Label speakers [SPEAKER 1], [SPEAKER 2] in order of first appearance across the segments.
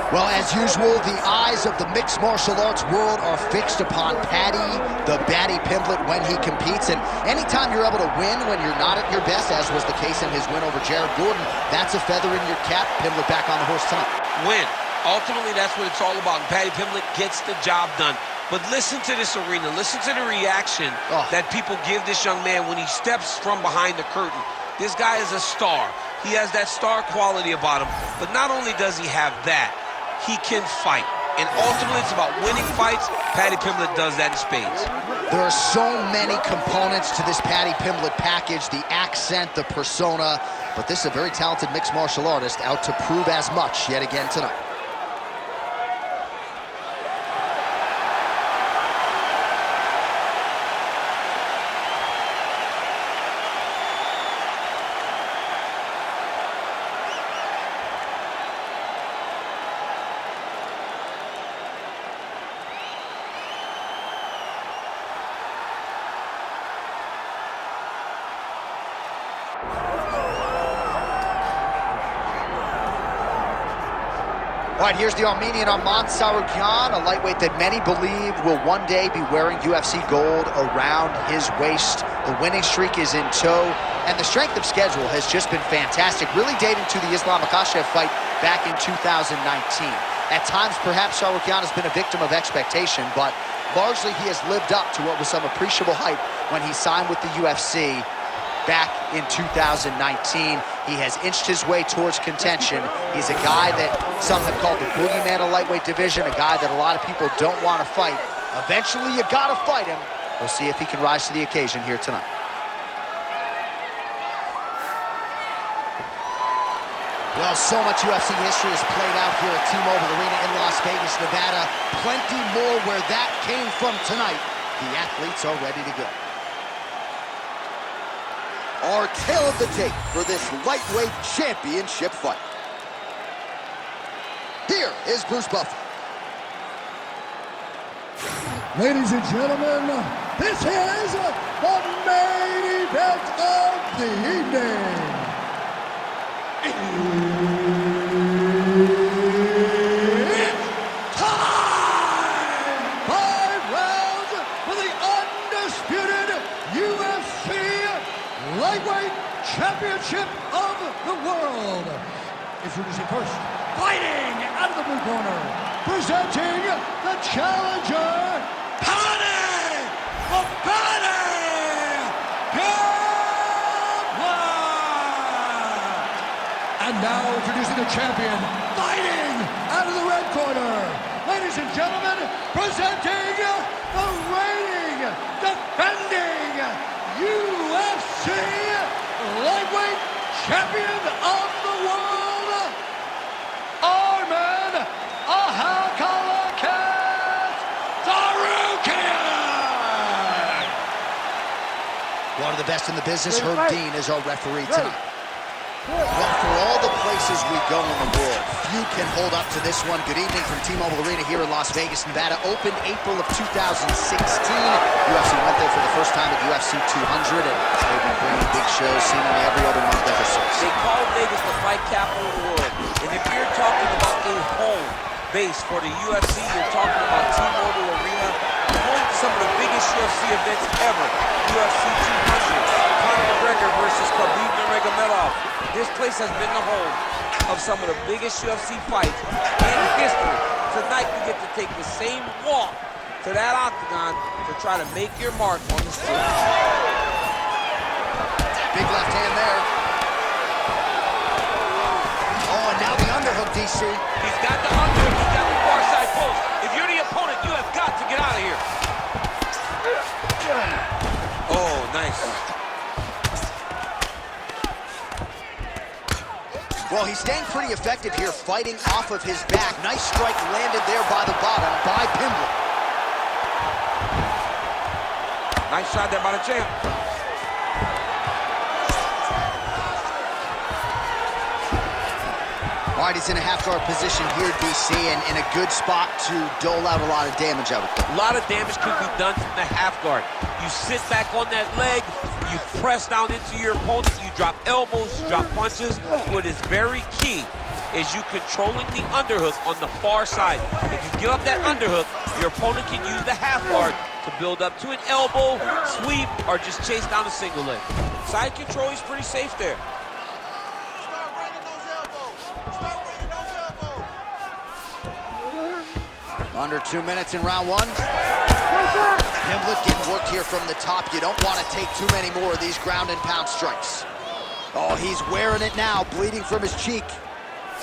[SPEAKER 1] Well, as usual, the eyes of the mixed martial arts world are fixed upon Paddy Pimblett when he competes. And anytime you're able to win when you're not at your best, as was the case in his win over Jared Gordon, that's a feather in your cap. Pimblett back on the horse tonight.
[SPEAKER 2] Win. Ultimately, that's what it's all about. And Paddy Pimblett gets the job done. But listen to this arena. Listen to the reaction that people give this young man when he steps from behind the curtain. This guy is a star. He has that star quality about him. But not only does he have that, he can fight. And ultimately, it's about winning fights. Paddy Pimblett does that in spades.
[SPEAKER 1] There are so many components to this Paddy Pimblett package, the accent, the persona. But this is a very talented mixed martial artist out to prove as much yet again tonight. All right, here's the Armenian Arman Tsarukyan, a lightweight that many believe will one day be wearing UFC gold around his waist. The winning streak is in tow, and the strength of schedule has just been fantastic, really dating to the Islam Makhachev fight back in 2019. At times, perhaps Tsarukyan has been a victim of expectation, but largely he has lived up to what was some appreciable hype when he signed with the UFC back in 2019. He has inched his way towards contention. He's a guy that some have called the boogeyman of lightweight division, a guy that a lot of people don't want to fight. Eventually, you gotta fight him. We'll see if he can rise to the occasion here tonight. Well, so much UFC history has played out here at T-Mobile Arena in Las Vegas, Nevada. Plenty more where that came from tonight. The athletes are ready to go. Our tale of the tape for this lightweight championship fight. Here is Bruce Buffer.
[SPEAKER 3] Ladies and gentlemen, this is the main event of the evening. It's time! 5 rounds for the undisputed UFC Lightweight Championship of the world. Introducing first, fighting out of the blue corner, presenting the challenger, Paddy Pimblett. And now introducing the champion, fighting out of the red corner, ladies and gentlemen, presenting the reigning, defending UFC Lightweight Champion of the World, Arman Tsarukyan.
[SPEAKER 1] One of the best in the business, Herb Dean, is our referee tonight. Well, for all the places we go in the world, few can hold up to this one. Good evening from T-Mobile Arena here in Las Vegas, Nevada. Opened April of 2016. UFC went there for the first time at UFC 200, and they've been bringing big shows seemingly every other month ever since.
[SPEAKER 2] They call Vegas the fight capital of the world. And if you're talking about a home base for the UFC, you're talking about T-Mobile Arena, home to some of the biggest UFC events ever. UFC 200, Conor McGregor versus Khabib Nurmagomedov. This place has been the home of some of the biggest UFC fights in history. Tonight, you get to take the same walk to that octagon to try to make your mark on the stage.
[SPEAKER 1] Big left hand there. Oh, and now the underhook, DC.
[SPEAKER 2] He's got the underhook, he's got the far side post. If you're the opponent, you have got to get out of here. Oh, nice.
[SPEAKER 1] Well, he's staying pretty effective here, fighting off of his back. Nice strike landed there by the bottom by Pimblett.
[SPEAKER 2] Nice shot there by the champ.
[SPEAKER 1] All right, he's in a half-guard position here, DC, and in a good spot to dole out a lot of damage, I would think.
[SPEAKER 2] A lot of damage could be done from the half guard. You sit back on that leg, you press down into your opponent, you drop elbows, you drop punches. What is very key is you controlling the underhook on the far side. If you give up that underhook, your opponent can use the half guard to build up to an elbow, sweep, or just chase down a single leg. Side control is pretty safe there.
[SPEAKER 4] Start running those elbows. Start running those elbows.
[SPEAKER 1] Under 2 minutes in round one. Pimblett getting worked here from the top. You don't want to take too many more of these ground and pound strikes. Oh, he's wearing it now, bleeding from his cheek.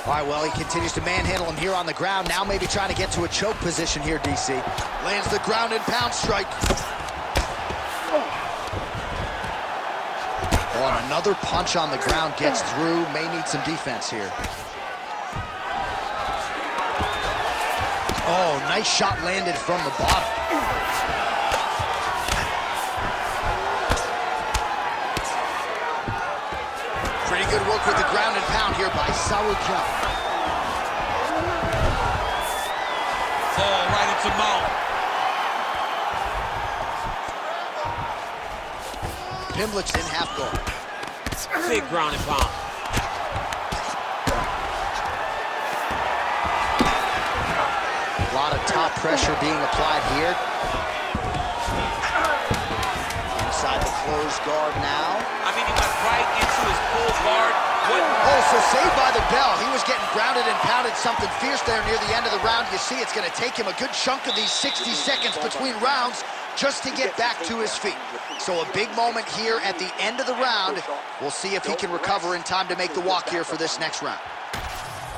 [SPEAKER 1] All right, well, he continues to manhandle him here on the ground. Now maybe trying to get to a choke position here, DC. Lands the ground and pound strike. Oh, and another punch on the ground gets through. May need some defense here. Oh, nice shot landed from the bottom. Pretty good work with the ground and pound here by Tsarukyan.
[SPEAKER 2] Oh, right into mount.
[SPEAKER 1] Pimblett's in half guard.
[SPEAKER 2] Big ground and pound.
[SPEAKER 1] A lot of top pressure being applied here. Inside the closed guard now.
[SPEAKER 2] I mean, he went right into his full guard.
[SPEAKER 1] Oh, so saved by the bell. He was getting grounded and pounded something fierce there near the end of the round. You see, it's going to take him a good chunk of these 60 seconds between rounds just to get back to his feet. So a big moment here at the end of the round. We'll see if he can recover in time to make the walk here for this next round.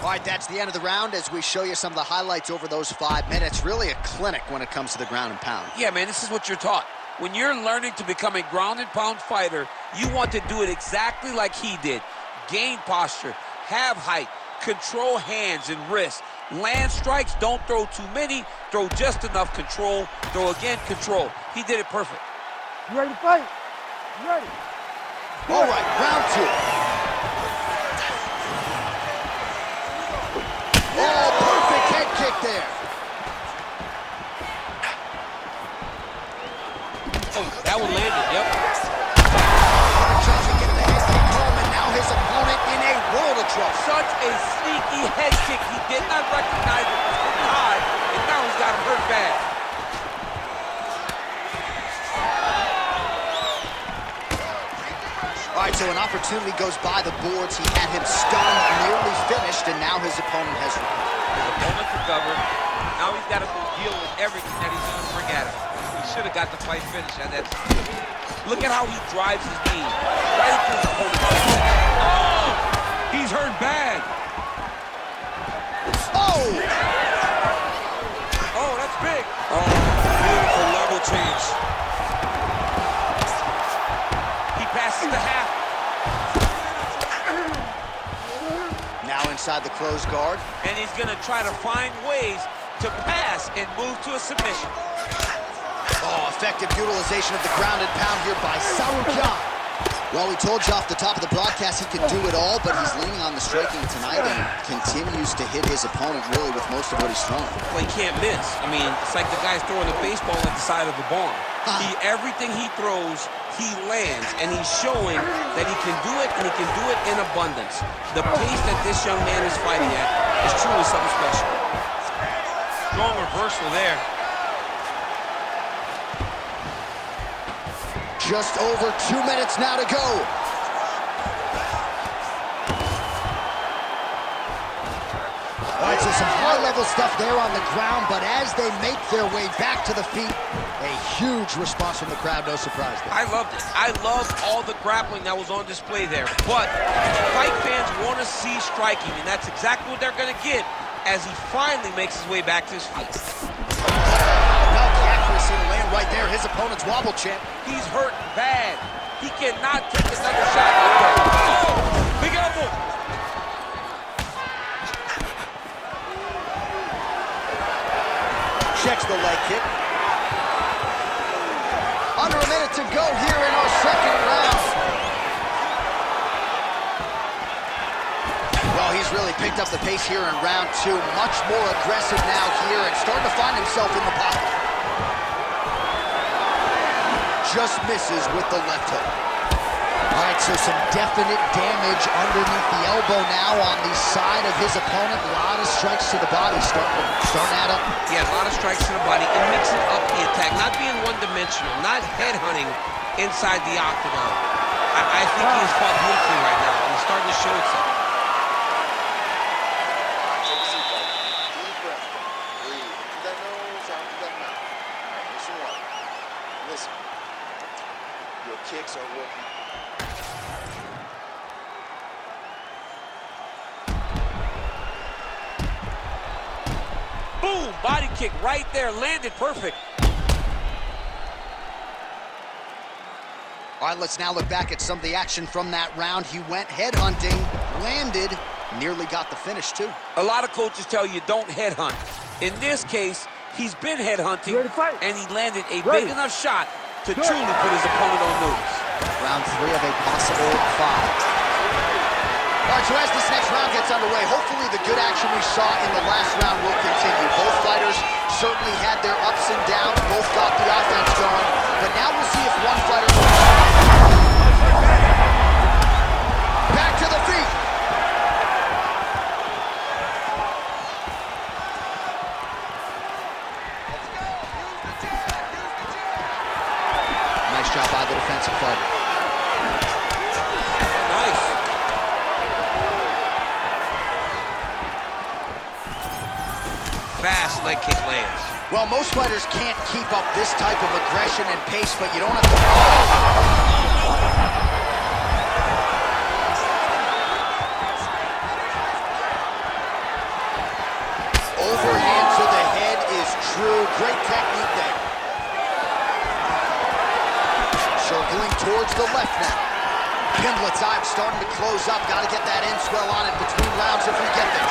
[SPEAKER 1] All right, that's the end of the round as we show you some of the highlights over those 5 minutes. Really a clinic when it comes to the ground and pound.
[SPEAKER 2] Yeah, man, this is what you're taught. When you're learning to become a ground and pound fighter, you want to do it exactly like he did. Gain posture, have height, control hands and wrists. Land strikes, don't throw too many, throw just enough control, throw again, control. He did it perfect.
[SPEAKER 5] You ready to fight? You ready?
[SPEAKER 1] All right, round two. Oh, perfect head kick there.
[SPEAKER 2] Oh, that one landed, yep.
[SPEAKER 1] Tries to get the head kick home, and now his opponent in a world of trouble.
[SPEAKER 2] Such a sneaky head kick. He did not recognize it was pretty high, and now he's got him hurt bad.
[SPEAKER 1] All right, so an opportunity goes by the boards. He had him stunned, nearly finished, and now his opponent has recovered.
[SPEAKER 2] His opponent recovered. Now he's got to go deal with everything that he's going to bring at him. He should have got the fight finished, and that's... Look at how he drives his knee right into his opponent. Oh! He's hurt bad.
[SPEAKER 1] Oh!
[SPEAKER 2] Oh, that's big. Oh, beautiful level change. He passes the half.
[SPEAKER 1] Now inside the closed guard.
[SPEAKER 2] And he's going to try to find ways to pass and move to a submission.
[SPEAKER 1] Oh, effective utilization of the ground and pound here by Tsarukyan. Well, we told you off the top of the broadcast he could do it all, but he's leaning on the striking tonight and continues to hit his opponent really with most of what he's throwing.
[SPEAKER 2] Well, he can't miss. I mean, it's like the guy's throwing a baseball at the side of the barn. Everything he throws, he lands, and he's showing that he can do it, and he can do it in abundance. The pace that this young man is fighting at is truly something special. Strong reversal there.
[SPEAKER 1] Just over 2 minutes now to go. All right, so some high-level stuff there on the ground, but as they make their way back to the feet, a huge response from the crowd, no surprise there.
[SPEAKER 2] I loved it. I loved all the grappling that was on display there. But fight fans want to see striking, and that's exactly what they're going to get as he finally makes his way back to his feet.
[SPEAKER 1] To land right there, his opponent's wobble champ.
[SPEAKER 2] He's hurt bad. He cannot take another shot like that. Oh, big elbow.
[SPEAKER 1] Checks the leg kick. Under a minute to go here in our second round. Well, he's really picked up the pace here in round two. Much more aggressive now here and starting to find himself in the pocket. Just misses with the left hook. All right, so some definite damage underneath the elbow now on the side of his opponent. A lot of strikes to the body starting to add up.
[SPEAKER 2] Yeah, a lot of strikes to the body and mixing up the attack, not being one-dimensional, not headhunting inside the octagon. I think he's fought beautifully right now, and he's starting to show itself.
[SPEAKER 4] Take a seat, buddy. Deep breath. Breathe. Through that nose, out through that mouth. All right, listen one. Listen. Your kicks are working.
[SPEAKER 2] Boom! Body kick right there, landed perfect.
[SPEAKER 1] All right, let's now look back at some of the action from that round. He went headhunting, landed, nearly got the finish, too.
[SPEAKER 2] A lot of coaches tell you don't headhunt. In this case, he's been headhunting, and he landed a big enough shot to truly put his opponent on notice.
[SPEAKER 1] Round 3 of a possible 5. All right, so as this next round gets underway, hopefully the good action we saw in the last round will continue. Both fighters certainly had their ups and downs, both got the offense going, but now we'll see if one fighter... Back to the feet. Nice job by the defensive fighter.
[SPEAKER 2] Nice. Fast leg kick lands.
[SPEAKER 1] Well, most fighters can't keep up this type of aggression and pace, but you don't have to... Overhand to the head is true. Great technique there. Circling towards the left now. Pimblett's eye starting to close up. Got to get that in swell on it between rounds if we get there.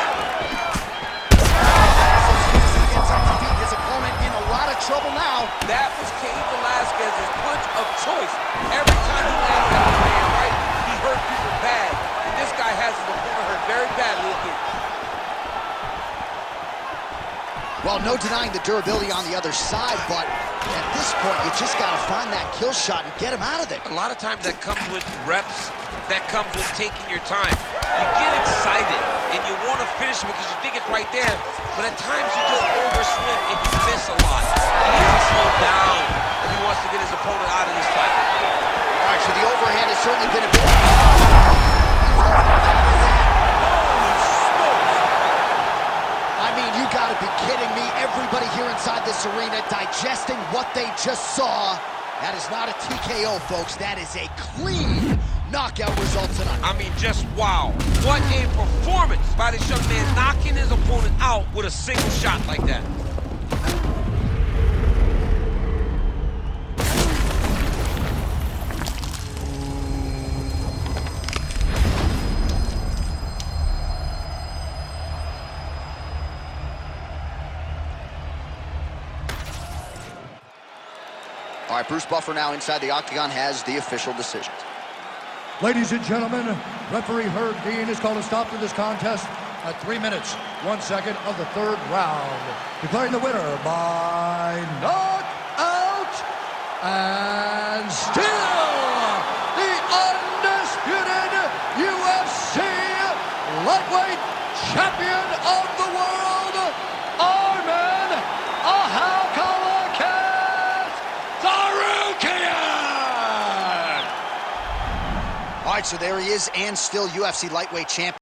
[SPEAKER 1] Gets up to beat his opponent in a lot of trouble now.
[SPEAKER 2] That was Cain Velasquez's punch of choice. Every time he landed that man right, he hurt people bad. And this guy has his opponent hurt very badly again.
[SPEAKER 1] Well, no denying the durability on the other side, but at this point, you just got to find that kill shot and get him out of there.
[SPEAKER 2] A lot of times that comes with reps, that comes with taking your time. You get excited, and you want to finish because you think it's right there, but at times you just overswing and you miss a lot. He needs to slow down if he wants to get his opponent out of this fight.
[SPEAKER 1] All right, so the overhand has certainly been a bit... I mean, you got to be kidding me. Everybody here inside this arena digesting what they just saw. That is not a TKO, folks. That is a clean knockout result tonight.
[SPEAKER 2] I mean, just wow. What a performance by this young man, knocking his opponent out with a single shot like that.
[SPEAKER 1] All right, Bruce Buffer now inside the octagon has the official decisions.
[SPEAKER 3] Ladies and gentlemen, referee Herb Dean has called a stop to this contest at 3 minutes, 1 second of the 3rd round. Declaring the winner by knockout and still the undisputed UFC lightweight champion of the world, Arman Tsarukyan!
[SPEAKER 1] All right, so there he is, and still UFC lightweight champion.